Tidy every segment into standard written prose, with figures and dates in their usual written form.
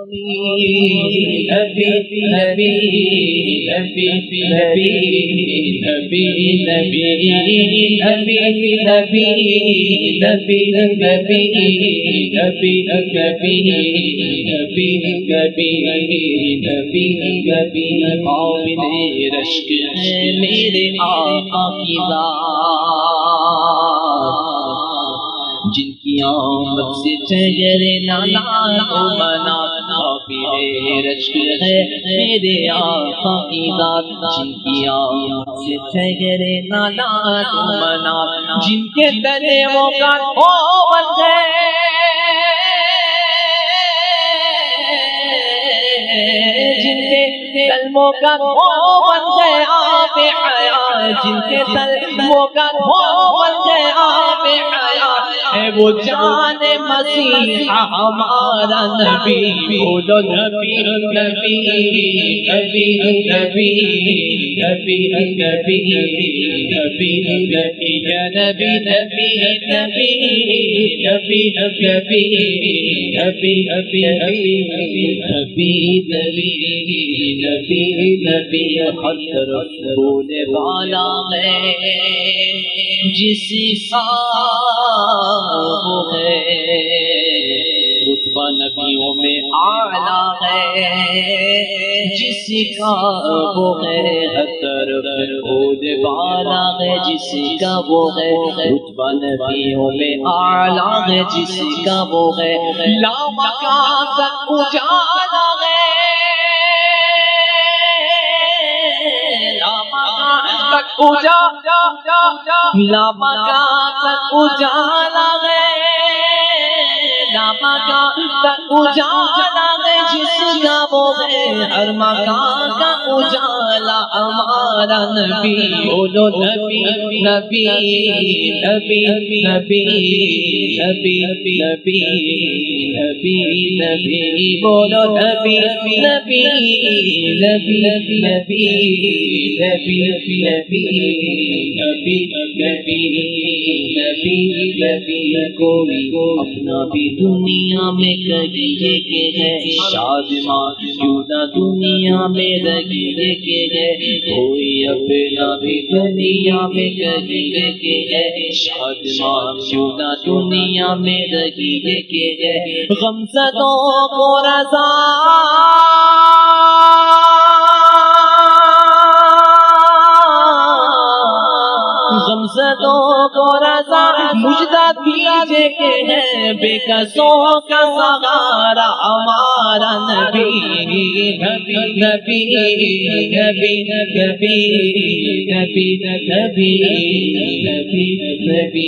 نبی نبی نبی نبی نبی نبی نبی نبی نبی نبی نبی نبی نبی نبی نبی قابل رشک ہے میرے آقا کی ذات، جن کی آمد سے چہر نانا کو منا، قابل رشک ہے میرے آقا کی ذات، جن کی آمد سے چہر نانا کو منا، جن کے تلے وہ کان ہو بن گئے، جن کے تلموں کا ہو بن گئے آب حیات، جن کے تلموں کا ہو بن گئے آب حیات، ہے وہ جان مسیح ہمارا نبی، بولو نبی نبی نبی نبی نبی نبی نبی نبی یا نبی نبی نبی نبی نبی نبی نبی نبی نبی نبی نبی ہر طرف بولے والا ہے، جس کا وہ ہے رتبہ نبیوں میں اعلیٰ ہے، جس کا وہ ہے ہر طرف بولے والا ہے، جس کا وہ ہے رتبہ نبیوں میں اعلیٰ ہے، جس کا وہ ہے لامکان تک اجالا ہے، لامکان تک اجالا ہے، لامکان تک اجالا ہے، جس کا وہ ہے ہر مکان کا اجالا ہمارا نبی، بولو نبی نبی نبی نبی نبی نبی نبی نبی بولو نبی نبی نبی نبی نبی نبی نبی نبی نبی نبی کوئی اپنا بھی دنیا میں کہیے کہ ہے شادمان، کیوں نہ دنیا میں رہیے کہ ہے کوئی اپنا بھی دنیا میں کہیے کہ ہے شادمان، کیوں نہ دنیا میں رہیے کہ ہے غمزدوں کو رضا غمزدوں کو رضا مجدہ دیجے کہ ہے بے کسوں کا سہارا ہمارا نبی، نبی نبی نبی نبی نبی نبی نبی نبی نبی نبی نبی نبی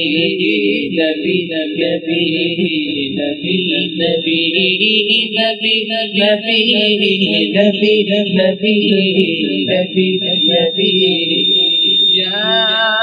نبی نبی نبی نبی نبی نبی یا